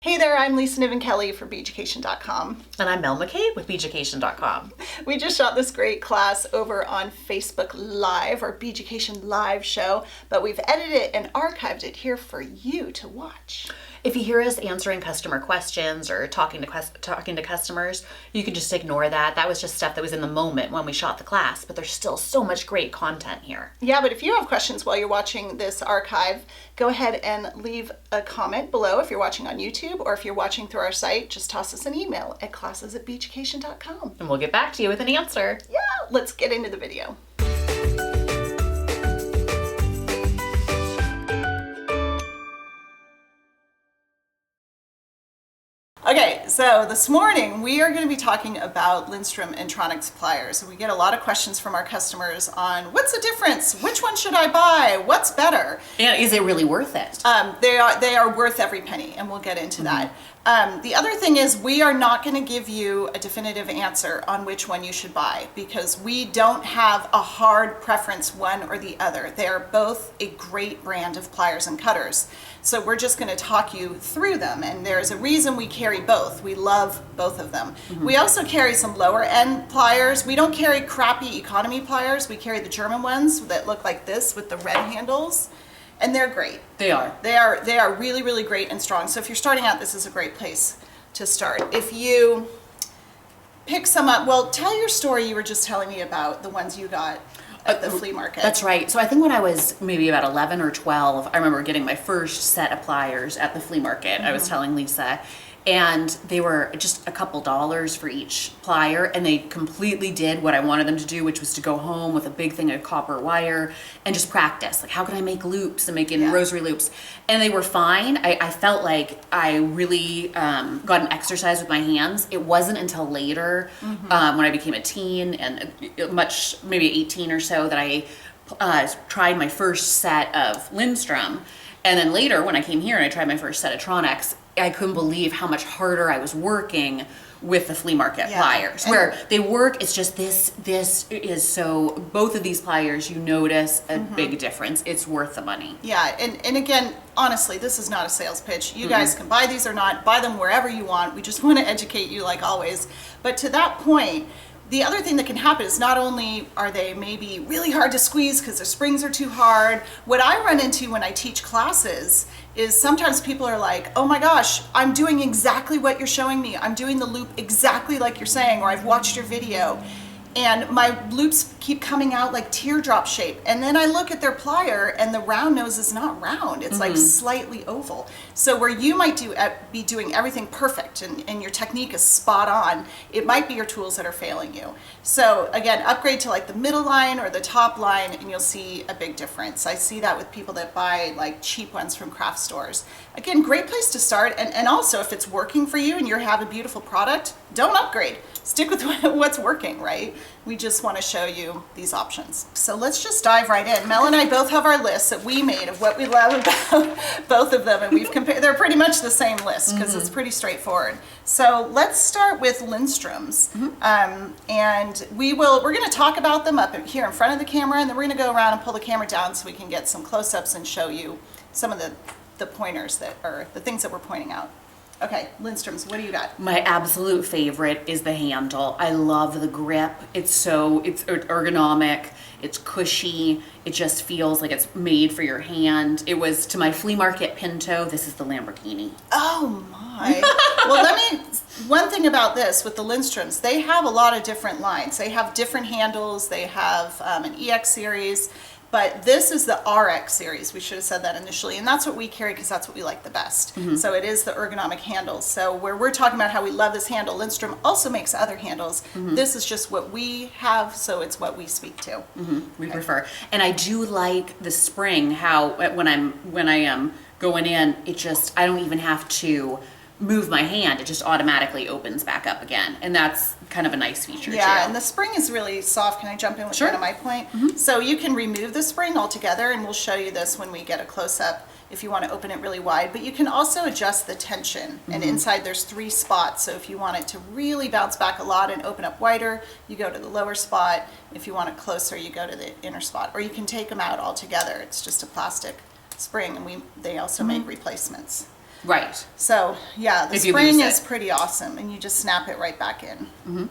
Hey there, I'm Lisa and Kelly for Beaducation.com. And I'm Mel McCabe with Beaducation.com. We just shot this great class over on Facebook Live, our Beaducation Live show, but we've edited it and archived it here for you to watch. If you hear us answering customer questions or talking to customers, you can just ignore that. That was just stuff that was in the moment when we shot the class, but there's still so much great content here. Yeah, but if you have questions while you're watching this archive, go ahead and leave a comment below if you're watching on YouTube, or if you're watching through our site, just toss us an email at classes@beaducation.com. And we'll get back to you with an answer. Yeah, let's get into the video. Okay, so this morning we are going to be talking about Lindstrom and Tronex pliers. We get a lot of questions from our customers on what's the difference? Which one should I buy? What's better? And is it really worth it? They are worth every penny, and we'll get into that. The other thing is we are not going to give you a definitive answer on which one you should buy because we don't have a hard preference one or the other. They are both a great brand of pliers and cutters. So we're just going to talk you through them, and there's a reason we carry both. We love both of them. We also carry some lower end pliers. We don't carry crappy economy pliers. We carry the German ones that look like this with the red handles. And they're great. They are. They are really, really great and strong. So if you're starting out, this is a great place to start. If you pick some up, well, tell your story you were just telling me about the ones you got at the flea market. That's right. So I think when I was maybe about 11 or 12, I remember getting my first set of pliers at the flea market. I was telling Lisa. And they were just a couple dollars for each plier, and they completely did what I wanted them to do, which was to go home with a big thing of copper wire and just practice. Like, how can I make loops and make rosary loops? And they were fine. I felt like I really got an exercise with my hands. It wasn't until later when I became a teen and maybe 18 or so, that I tried my first set of Lindstrom. And then later, when I came here and I tried my first set of Tronex, I couldn't believe how much harder I was working with the flea market pliers. Where they work, it's just this is so, both of these pliers, you notice a big difference. It's worth the money. Yeah, and again, honestly, this is not a sales pitch. You guys can buy these or not, buy them wherever you want. We just want to educate you like always. But to that point, the other thing that can happen is not only are they maybe really hard to squeeze because the springs are too hard. What I run into when I teach classes is sometimes people are like, oh my gosh, I'm doing exactly what you're showing me. I'm doing the loop exactly like you're saying, or I've watched your video. And my loops keep coming out like teardrop shape. And then I look at their plier and the round nose is not round. It's like slightly oval. So where you might be doing everything perfect and your technique is spot on, it might be your tools that are failing you. So again, upgrade to like the middle line or the top line and you'll see a big difference. I see that with people that buy like cheap ones from craft stores. Again, great place to start. And also if it's working for you and you have a beautiful product, don't upgrade. Stick with what's working, right? We just want to show you these options. So let's just dive right in. Mel and I both have our lists that we made of what we love about both of them, and we've compared. They're pretty much the same list because it's pretty straightforward. So let's start with Lindstrom's, and we're going to talk about them up here in front of the camera, and then we're going to go around and pull the camera down so we can get some close-ups and show you some of the pointers that are the things that we're pointing out. Okay, Lindstrom's, what do you got? My absolute favorite is the handle. I love the grip. It's ergonomic, it's cushy, it just feels like it's made for your hand. It was to my flea market Pinto, this is the Lamborghini. Oh my. Well, one thing about this with the Lindstrom's, they have a lot of different lines. They have different handles, they have an EX series, but this is the RX series. We should have said that initially, and that's what we carry because that's what we like the best. So it is the ergonomic handles. So where we're talking about how we love this handle, Lindstrom also makes other handles. This is just what we have, so it's what we speak to. We prefer. And I do like the spring, how when I am going in, I don't even have to move my hand, it just automatically opens back up again, and that's kind of a nice feature too. And the spring is really soft. Can I jump in with one of my point? So you can remove the spring altogether, and we'll show you this when we get a close-up if you want to open it really wide, but you can also adjust the tension, and inside there's 3 spots. So if you want it to really bounce back a lot and open up wider, you go to the lower spot. If you want it closer, you go to the inner spot, or you can take them out altogether. It's just a plastic spring, and they also make replacements. Right. So yeah, the If you spring lose is it. pretty awesome, and you just snap it right back in.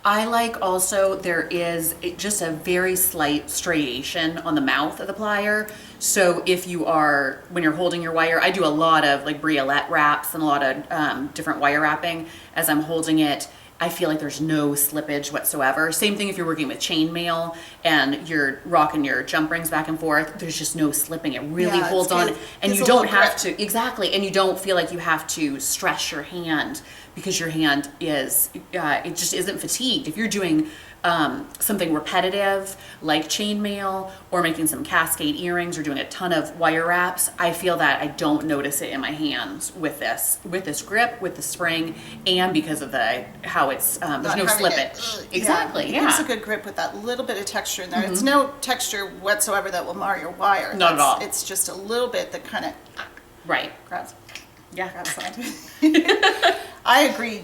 I like also there is just a very slight striation on the mouth of the plier. So if you are, when you're holding your wire, I do a lot of like briolette wraps and a lot of different wire wrapping. As I'm holding it, I feel like there's no slippage whatsoever. Same thing if you're working with chainmail and you're rocking your jump rings back and forth, there's just no slipping. It really Yeah, holds it's on, good. and Gives you a don't little have grip. to, exactly, and you don't feel like you have to stress your hand because your hand is, it just isn't fatigued. If you're doing something repetitive like chainmail or making some cascade earrings or doing a ton of wire wraps, I feel that I don't notice it in my hands with this grip, with the spring, and because of how it's there's Not no having it, slippage. ugh, Exactly, It yeah. gives a good grip with that little bit of texture in there. It's no texture whatsoever that will mar your wire. Not at all. It's just a little bit that kind of Right. grabs. Yeah. I agree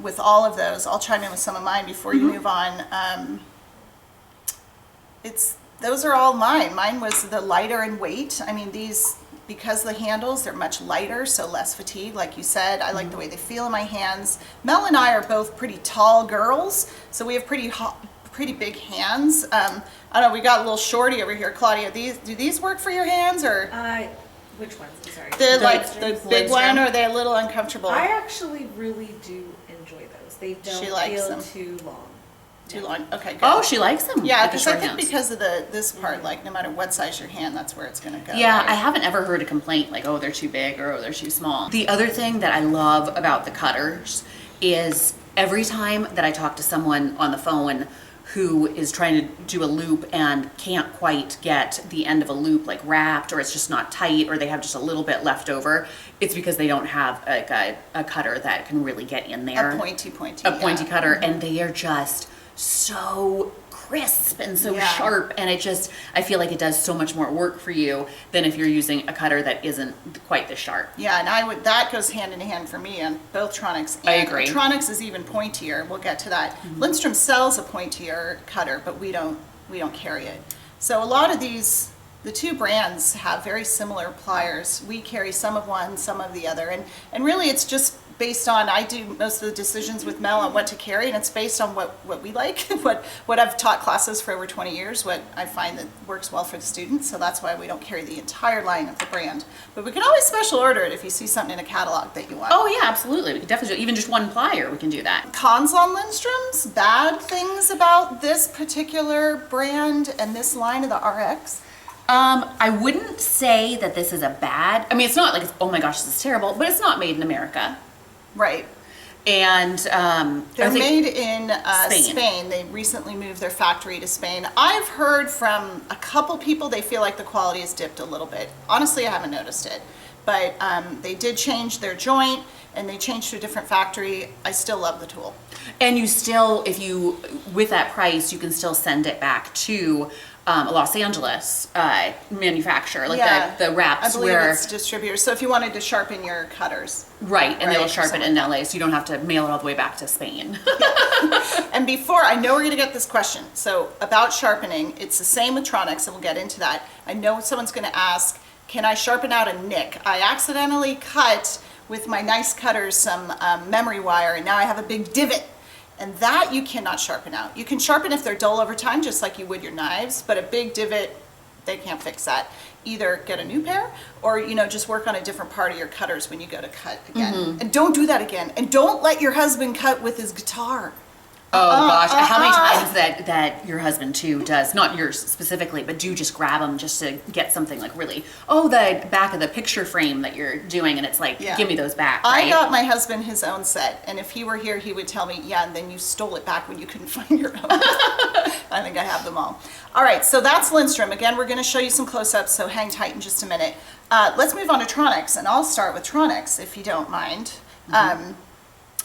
with all of those. I'll chime in with some of mine before you move on. Those are all mine. Mine was the lighter in weight. I mean, these, because the handles, they're much lighter, so less fatigue, like you said. I like the way they feel in my hands. Mel and I are both pretty tall girls, so we have pretty big hands. I don't know, we got a little shorty over here. Claudia, do these work for your hands, or Which ones? I'm sorry. they're like the Lindstrom. big one, or are they a little uncomfortable? I actually really do enjoy those. They don't She likes feel them. too long. Too long. Okay, good. Oh, she likes them. Yeah, with the because I short think hands. because of this part, like no matter what size your hand, that's where it's gonna go. Yeah, right? I haven't ever heard a complaint like, oh, they're too big or oh, they're too small. The other thing that I love about the cutters is every time that I talk to someone on the phone who is trying to do a loop and can't quite get the end of a loop like wrapped, or it's just not tight, or they have just a little bit left over, it's because they don't have like a cutter that can really get in there. A pointy. A pointy Yeah. cutter, and they are just so crisp and so Yeah. sharp, and I feel like it does so much more work for you than if you're using a cutter that isn't quite this sharp. Yeah, and that goes hand in hand for me on both Tronex. And I agree. Tronex is even pointier. We'll get to that. Lindstrom sells a pointier cutter, but we don't carry it. So a lot of these, the two brands have very similar pliers. We carry some of one, some of the other, and really it's just based on, I do most of the decisions with Mel on what to carry, and it's based on what we like, what I've taught classes for over 20 years, what I find that works well for the students, so that's why we don't carry the entire line of the brand. But we can always special order it if you see something in a catalog that you want. Oh yeah, absolutely. We can definitely do even just one plier. We can do that. Cons on Lindstrom's, bad things about this particular brand and this line of the RX? I wouldn't say that this is a bad. I mean, it's not like it's, oh my gosh, this is terrible, but it's not made in America. Right. And They're I think- made in Spain. Spain. They recently moved their factory to Spain. I've heard from a couple people they feel like the quality has dipped a little bit. Honestly, I haven't noticed it. But they did change their joint and they changed to a different factory. I still love the tool. And you still, with that price, you can still send it back to a Los Angeles manufacturer, like Yeah, the wraps I believe where, it's distributors. So if you wanted to sharpen your cutters. right, and they'll Right, sharpen it in LA, so you don't have to mail it all the way back to Spain. And before, I know we're gonna get this question. So about sharpening, it's the same with Tronex, and we'll get into that. I know someone's gonna ask, can I sharpen out a nick? I accidentally cut with my nice cutters some memory wire, and now I have a big divot. And that you cannot sharpen out. You can sharpen if they're dull over time, just like you would your knives, but a big divot, they can't fix that. Either get a new pair, or just work on a different part of your cutters when you go to cut again. And don't do that again. And don't let your husband cut with his guitar. Oh gosh, how many times that your husband too does, not yours specifically, but do just grab them just to get something like really, the back of the picture frame that you're doing, and it's like, Yeah. give me those back, I right? got my husband his own set, and if he were here, he would tell me, yeah, and then you stole it back when you couldn't find your own. I think I have them all. All right, so that's Lindstrom. Again, we're gonna show you some close-ups, so hang tight in just a minute. Let's move on to Tronex, and I'll start with Tronex, if you don't mind.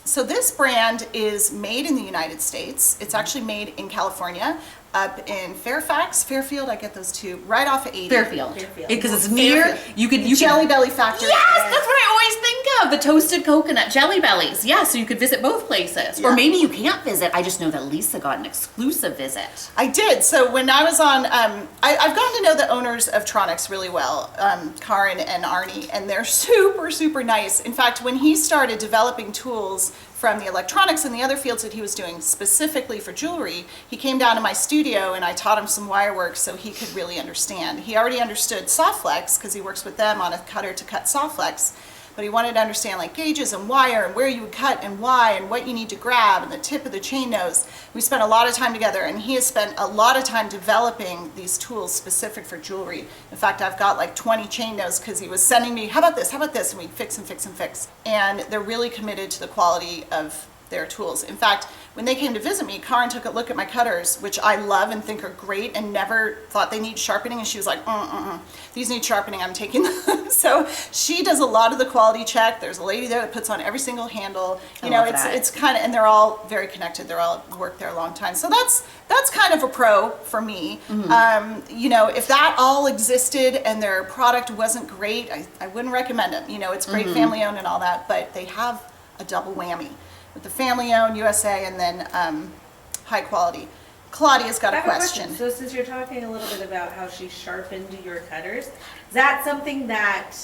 So this brand is made in the United States. It's actually made in California, up in Fairfield. I get those two right off of 80. Fairfield, Fairfield. because it's near. Fairfield. You could Jelly Belly Factory. Yes, that's what I always think have the toasted coconut jelly bellies. Yeah, so you could visit both places. Or Yeah. maybe you can't visit. I just know that Lisa got an exclusive visit. I did. So when I was on, I've gotten to know the owners of Tronex really well, Karin and Arnie, and they're super, super nice. In fact, when he started developing tools from the electronics and the other fields that he was doing specifically for jewelry, he came down to my studio and I taught him some wire work so he could really understand. He already understood Softflex because he works with them on a cutter to cut Softflex. But he wanted to understand like gauges and wire and where you would cut and why and what you need to grab and the tip of the chain nose. We spent a lot of time together, and he has spent a lot of time developing these tools specific for jewelry. In fact, I've got like 20 chain nose because he was sending me, how about this, and we'd fix and fix and fix. And they're really committed to the quality of their tools. In fact, when they came to visit me, Karin took a look at my cutters, which I love and think are great and never thought they need sharpening, and she was like, these need sharpening, I'm taking them. So she does a lot of the quality check. There's a lady there that puts on every single handle. You know, it's kind of, and they're all very connected. They're all worked there a long time. So that's kind of a pro for me. You know, if that all existed and their product wasn't great, I wouldn't recommend them. You know, it's great family owned and all that, but they have a double whammy with the family owned USA and then high quality. Claudia's got I a have a question. So since you're talking a little bit about how she sharpened your cutters, is that something that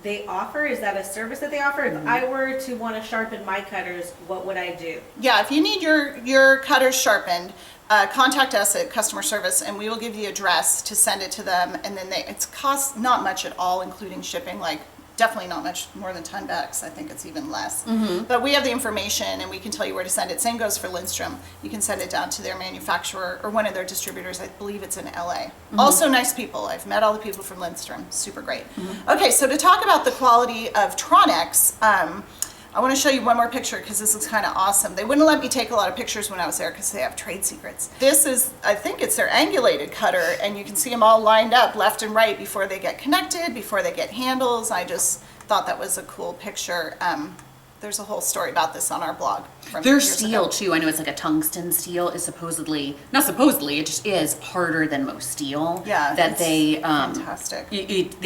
they offer? Is that a service that they offer? If I were to want to sharpen my cutters, what would I do? Yeah, if you need your cutters sharpened, contact us at customer service and we will give you the address to send it to them. And then it costs not much at all, including shipping, like definitely not much more than $10. I think it's even less. But we have the information and we can tell you where to send it. Same goes for Lindstrom. You can send it down to their manufacturer or one of their distributors. I believe it's in LA. Also nice people. I've met all the people from Lindstrom. Super great. Okay, so to talk about the quality of Tronex, I want to show you one more picture because this is kind of awesome. They wouldn't let me take a lot of pictures when I was there because they have trade secrets. This is, I think it's their angulated cutter, and you can see them all lined up left and right before they get connected, before they get handles. I just thought that was a cool picture. There's a whole story about this on our blog. Their steel too, I know it's like a tungsten steel, is supposedly, not supposedly, it just is harder than most steel. Yeah, That it's they, fantastic.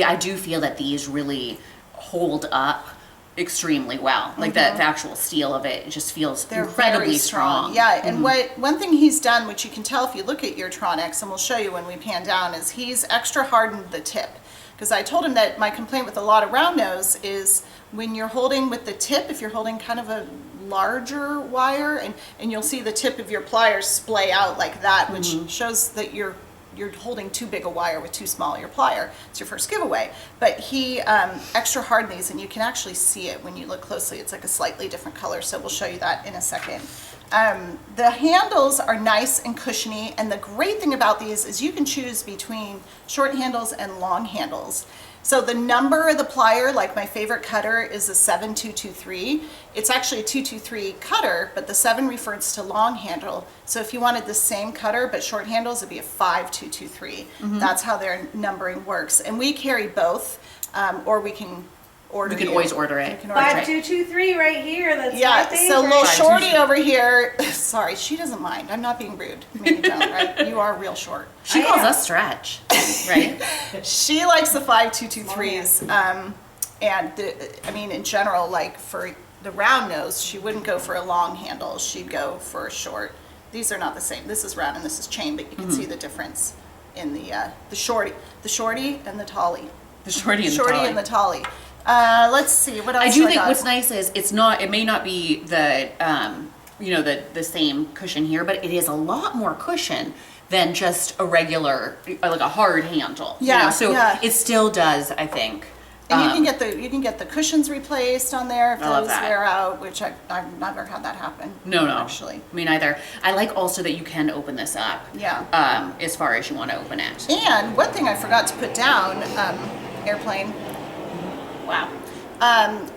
I do feel that these really hold up extremely well. Like the actual steel of it just feels They're incredibly very strong. Yeah, and one thing he's done, which you can tell if you look at your Tronex, and we'll show you when we pan down, is he's extra hardened the tip. Because I told him that my complaint with a lot of round nose is when you're holding with the tip, if you're holding kind of a larger wire, and you'll see the tip of your pliers splay out like that, which shows that you're holding too big a wire with too small your plier. It's your first giveaway. But he extra hardened these, and you can actually see it when you look closely. It's like a slightly different color, so we'll show you that in a second. The handles are nice and cushiony, and the great thing about these is you can choose between short handles and long handles. So the number of the plier, like my favorite cutter, is a 7223. It's actually a 223 cutter, but the 7 refers to long handle. So if you wanted the same cutter but short handles, it'd be a 5223. That's how their numbering works. And we carry both, or we can order. You can always order it. 5223 right here. That's Yeah, my favorite. so little shorty over here, sorry, she doesn't mind. I'm not being rude. I mean, you don't, right? You are real short. She calls us stretch, right? She likes the 5223s. I mean, in general, like for the round nose, she wouldn't go for a long handle. She'd go for a short. These are not the same. This is round and this is chain, but you can see the difference in the shorty and the tolly. The shorty and the Shorty tolly. and the tolly. Let's see, what else I do do think got? what's nice is it may not be the the same cushion here, but it is a lot more cushion than just a regular, like a hard handle. Yeah, So yeah. it still does, I think. And you can get the cushions replaced on there if I love those that. wear out, which I've never had that happen. No, Actually. me neither. I like also that you can open this up. Yeah. As far as you want to open it. And one thing I forgot to put down, airplane, Wow.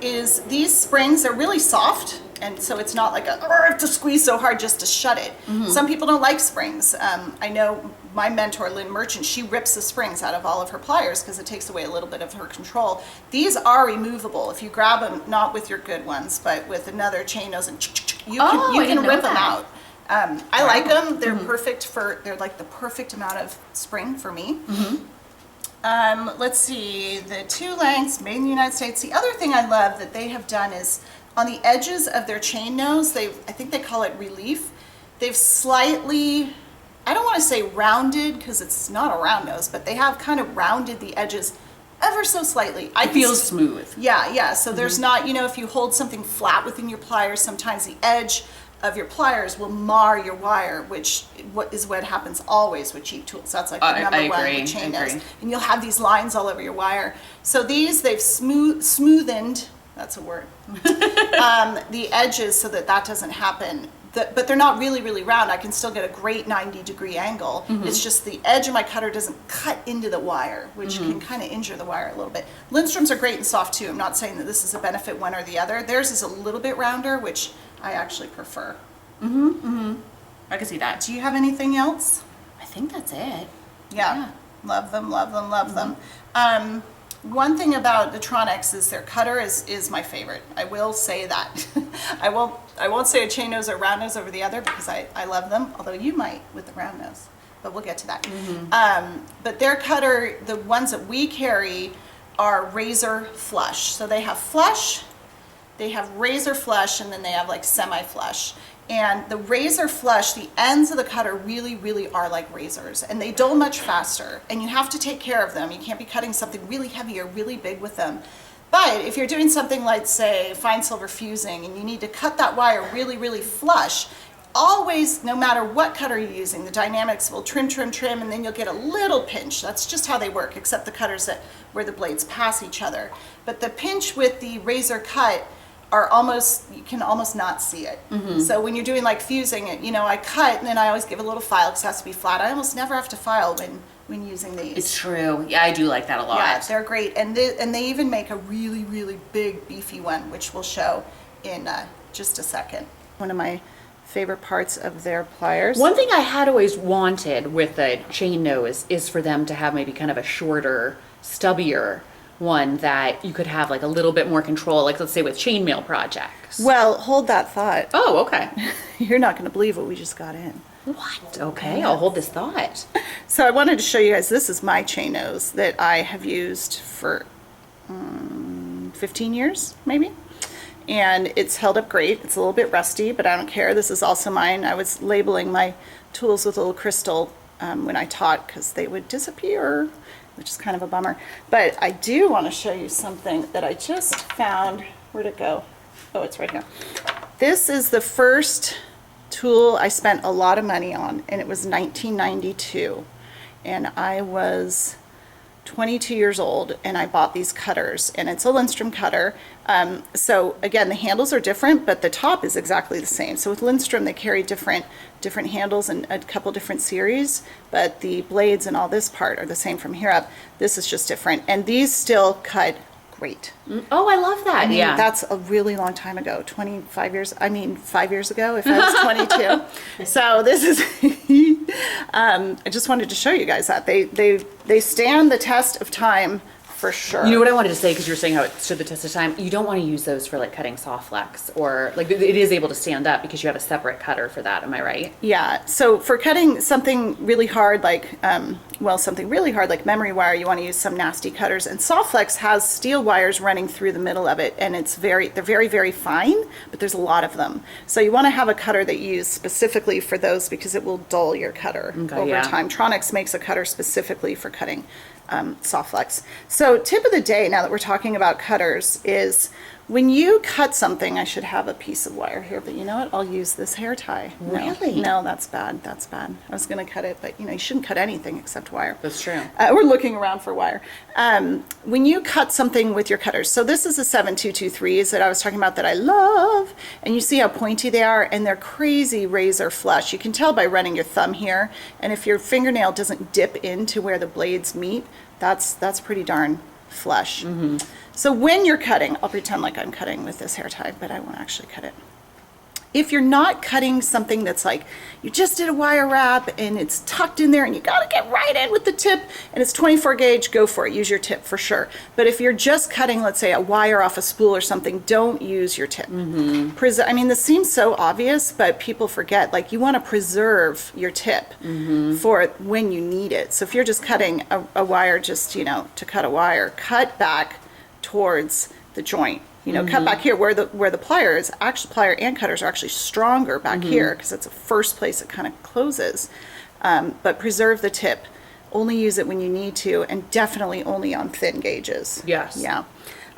is these springs are really soft, and so it's not like I have to squeeze so hard just to shut it. Some people don't like springs. I know my mentor, Lynn Merchant, she rips the springs out of all of her pliers because it takes away a little bit of her control. These are removable if you grab them, not with your good ones, but with another chain nose, and you can rip them out. I like them. They're perfect they're like the perfect amount of spring for me. Let's see, the 2 lengths made in the United States. The other thing I love that they have done is on the edges of their chain nose, I think they call it relief. They've slightly, I don't want to say rounded because it's not a round nose, but they have kind of rounded the edges ever so slightly. It feels smooth. Yeah. So there's not, if you hold something flat within your pliers, sometimes the edge of your pliers will mar your wire, which is what happens always with cheap tools. That's like the number one with chain nose. And you'll have these lines all over your wire. So these, they've smoothened, that's a word, the edges so that doesn't happen. But they're not really, really round. I can still get a great 90-degree angle. It's just the edge of my cutter doesn't cut into the wire, which can kind of injure the wire a little bit. Lindstroms are great and soft too. I'm not saying that this is a benefit one or the other. Theirs is a little bit rounder, which I actually prefer. I can see that. Do you have anything else? I think that's it. Yeah. Love them, love them, love them. One thing about the Tronex is their cutter is my favorite. I will say that. I won't say a chain nose or round nose over the other because I love them, although you might with the round nose, but we'll get to that. But their cutter, the ones that we carry, are razor flush. So they have flush, they have razor flush, and then they have like semi-flush. And the razor flush, the ends of the cutter really, really are like razors, and they dull much faster, and you have to take care of them. You can't be cutting something really heavy or really big with them. But if you're doing something like, say, fine silver fusing, and you need to cut that wire really, really flush, always, no matter what cutter you're using, the dynamics will trim, and then you'll get a little pinch. That's just how they work, except the cutters where the blades pass each other. But the pinch with the razor cut are you can almost not see it. So when you're doing like fusing it, I cut and then I always give a little file because it has to be flat. I almost never have to file when using these. It's true. Yeah, I do like that a lot. Yeah, they're great. And they even make a really, really big, beefy one, which we'll show in just a second. One of my favorite parts of their pliers. One thing I had always wanted with a chain nose is for them to have maybe kind of a shorter, stubbier one that you could have like a little bit more control, like let's say with chainmail projects. Well, hold that thought. Oh, okay. You're not going to believe what we just got in. What? Okay, I'll hold this thought. So I wanted to show you guys, this is my chain nose that I have used for 15 years, maybe. And it's held up great. It's a little bit rusty, but I don't care. This is also mine. I was labeling my tools with a little crystal when I taught because they would disappear, which is kind of a bummer. But I do want to show you something that I just found. Where'd it go? Oh, it's right here. This is the first tool I spent a lot of money on, and it was 1992. And I was 22 years old, and I bought these cutters, and it's a Lindstrom cutter. So again, the handles are different, but the top is exactly the same. So with Lindstrom, they carry different handles and a couple different series, but the blades and all this part are the same from here up. This is just different, and these still cut great. Oh, I love that. I mean, yeah. that's a really long time ago, 25 years, 5 years ago if I was 22. So this is, I just wanted to show you guys that. They stand the test of time for sure. You know what I wanted to say, because you were saying how it stood the test of time. You don't want to use those for like cutting soft flex, or like it is able to stand up because you have a separate cutter for that. Am I right? Yeah. So for cutting something really hard, like something really hard like memory wire, you want to use some nasty cutters. And soft flex has steel wires running through the middle of it, and they're very, very fine, but there's a lot of them. So you want to have a cutter that you use specifically for those because it will dull your cutter over time. Tronex makes a cutter specifically for cutting soft flex. So tip of the day, now that we're talking about cutters, is when you cut something, I should have a piece of wire here, but you know what? I'll use this hair tie. Really? No, that's bad. That's bad. I was going to cut it, but you shouldn't cut anything except wire. That's true. We're looking around for wire. When you cut something with your cutters, so this is a 7223s that I was talking about that I love, and you see how pointy they are, and they're crazy razor flush. You can tell by running your thumb here, and if your fingernail doesn't dip into where the blades meet, that's pretty darn flush. So when you're cutting, I'll pretend like I'm cutting with this hair tie, but I won't actually cut it. if you're not cutting something that's like, you just did a wire wrap and it's tucked in there and you gotta get right in with the tip and it's 24 gauge, go for it, use your tip for sure. But if you're just cutting, let's say, a wire off a spool or something, don't use your tip. I mean, this seems so obvious, but people forget, like, you wanna preserve your tip for when you need it. So if you're just cutting a wire, just, you know, to cut a wire, cut back towards the joint. You know, cut back here where the pliers, actually plier and cutters are actually stronger back here because it's the first place it kind of closes. But preserve the tip. Only use it when you need to, and definitely only on thin gauges. Yes. Yeah.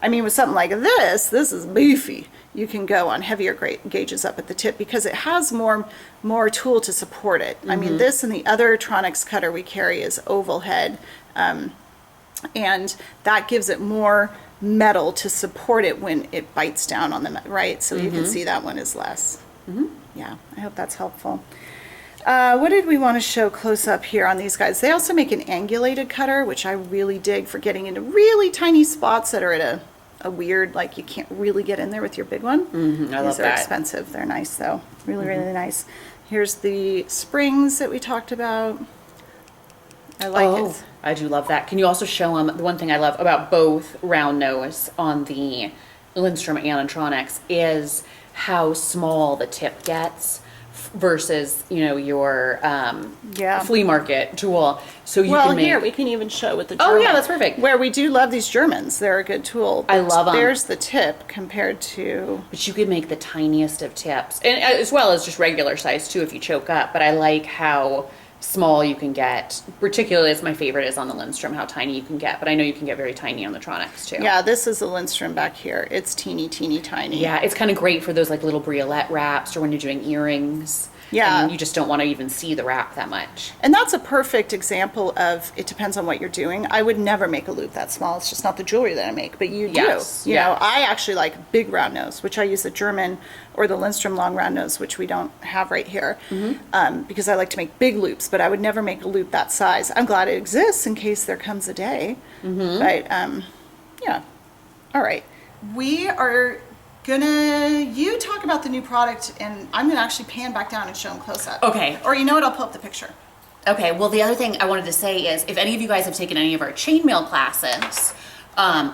I mean, with something like this is beefy. You can go on heavier gauges up at the tip because it has more tool to support it. I mean, this and the other Tronex cutter we carry is oval head, and that gives it more metal to support it when it bites down on the right. So you can see that one is less. Yeah, I hope that's helpful. What did we want to show close up here on these guys? They also make an angulated cutter, which I really dig for getting into really tiny spots that are at a weird, like, you can't really get in there with your big one. I love These are that. expensive. They're nice though. Really nice. Here's the springs that we talked about. I like it. I do love that. Can you also show them, the one thing I love about both round nose on the Lindstrom and Tronex is how small the tip gets versus, you know, your flea market tool. So you can make... here we can even show with the Oh German. yeah, that's perfect. Where we do love these Germans. They're a good tool. I love 'em. There's the tip compared to... But you could make the tiniest of tips, and as well as just regular size too if you choke up. But I like how small you can get. Particularly, as my favorite is on the Lindstrom, how tiny you can get. But I know you can get very tiny on the Tronex too. Yeah, this is the Lindstrom back here. It's teeny tiny. Yeah, it's kind of great for those like little briolette wraps or when you're doing earrings. Yeah. And you just don't want to even see the wrap that much. And that's a perfect example of, it depends on what you're doing. I would never make a loop that small. It's just not the jewelry that I make, but you Yes, do. You know, I actually like big round nose, which I use the German or the Lindstrom long round nose, which we don't have right here, because I like to make big loops, but I would never make a loop that size. I'm glad it exists in case there comes a day. But yeah, all right. We are you talk about the new product, and I'm gonna actually pan back down and show them close up. Okay. Or you know what, I'll pull up the picture. Okay, well, the other thing I wanted to say is, if any of you guys have taken any of our chainmail classes,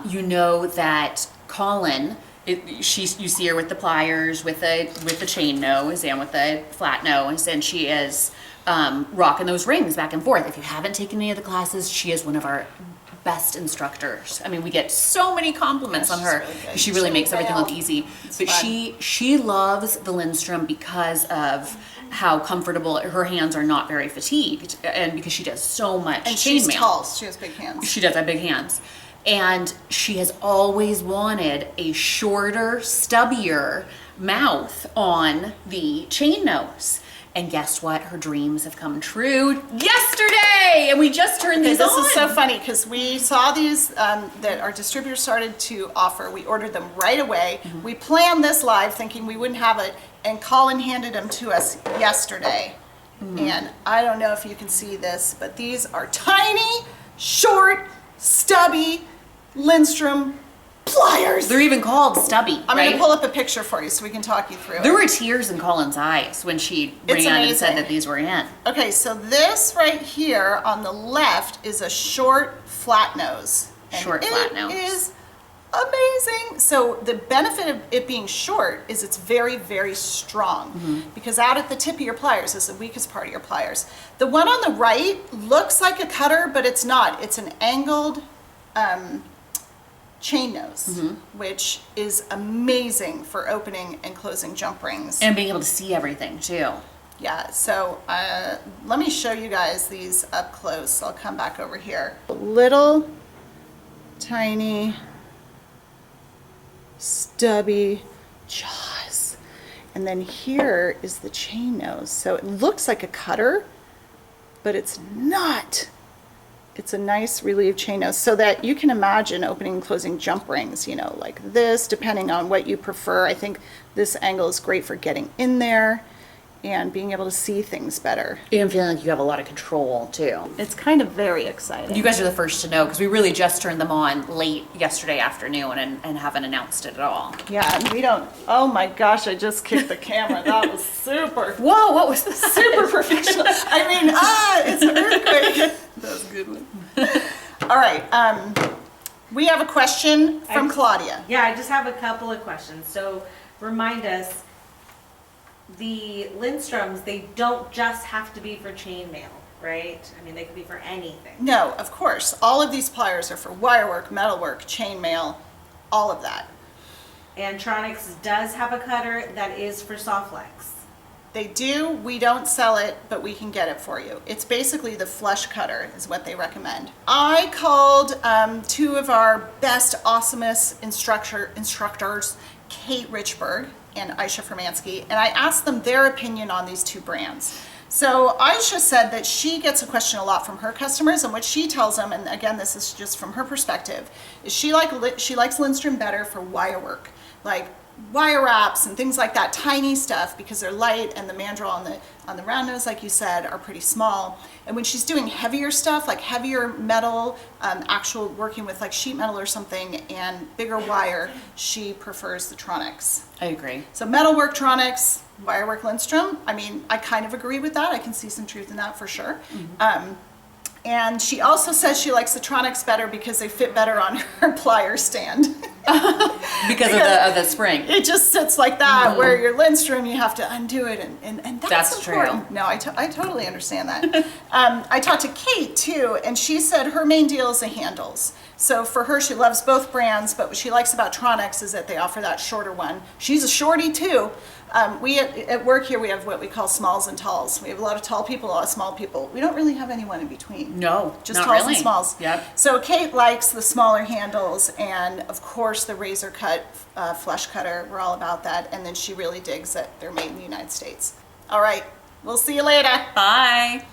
you know that Colin, you see her with the pliers, with the chain nose, and with the flat nose, and she is rocking those rings back and forth. If you haven't taken any of the classes, she is one of our best instructors. I mean, we get so many compliments on her. Really good. She really makes everything look easy. But fun. she loves the Lindstrom because of how comfortable her hands are, not very fatigued, and because she does so much And she's chainmail. tall. She has big hands. She does have big hands. And she has always wanted a shorter, stubbier mouth on the chain nose. And guess what? Her dreams have come true yesterday! And we just turned these This on. is so funny because we saw these that our distributor started to offer. We ordered them right away. We planned this live thinking we wouldn't have it, and Colin handed them to us yesterday. And I don't know if you can see this, but these are tiny, short, stubby Lindstrom pliers. They're even called stubby, I'm right? going to pull up a picture for you so we can talk you through it. There were tears in Colin's eyes when she It's ran and said amazing. that these were in. Okay, so this right here on the left is a short flat nose. And Short flat nose. It is amazing. So the benefit of it being short is it's very, very strong because out at the tip of your pliers is the weakest part of your pliers. The one on the right looks like a cutter, but it's not. It's an angled chain nose, which is amazing for opening and closing jump rings. And being able to see everything too. Yeah, so let me show you guys these up close. I'll come back over here. Little tiny stubby jaws. And then here is the chain nose. So it looks like a cutter, but it's not. It's a nice relieved chain nose so that you can imagine opening and closing jump rings, you know, like this, depending on what you prefer. I think this angle is great for getting in there. and being able to see things better. And feeling like you have a lot of control too. It's kind of very exciting. You guys are the first to know because we really just turned them on late yesterday afternoon and haven't announced it at all. Yeah, and we don't, oh my gosh, I just kicked the camera. That was super, Whoa, what was this? super professional. I mean, it's an earthquake. That was a good one. All right, we have a question from Claudia. Yeah, I just have a couple of questions. So remind us, the Lindstroms, they don't just have to be for chainmail, right? I mean, they could be for anything. No, of course. All of these pliers are for wirework, metalwork, chainmail, all of that. And Tronex does have a cutter that is for soft flex. They do. We don't sell it, but we can get it for you. It's basically the flush cutter is what they recommend. I called two of our best, awesomest instructors, Kate Richburg and Aisha Fermansky, and I asked them their opinion on these two brands. So Aisha said that she gets a question a lot from her customers, and what she tells them, and again, this is just from her perspective, is she likes Lindstrom better for wire work, like wire wraps and things like that, tiny stuff, because they're light, and the mandrel on the round nose, like you said, are pretty small. And when she's doing heavier stuff, like heavier metal, actual working with like sheet metal or something, and bigger wire, she prefers the Tronex. I agree. So metalwork Tronex, wirework Lindstrom. I mean, I kind of agree with that. I can see some truth in that for sure. And she also says she likes the Tronex better because they fit better on her plier stand. Because of the spring. It just sits like that, where your Lindstrom, you have to undo it, and that's important. True. No, I totally understand that. I talked to Kate too, and she said her main deal is the handles. So for her, she loves both brands, but what she likes about Tronex is that they offer that shorter one. She's a shorty too. We at work here, we have what we call smalls and talls. We have a lot of tall people, a lot of small people. We don't really have anyone in between. No, Just not talls really. and smalls. Yep. So Kate likes the smaller handles, and of course the razor cut flush cutter. We're all about that. And then she really digs that they're made in the United States. All right, we'll see you later. Bye.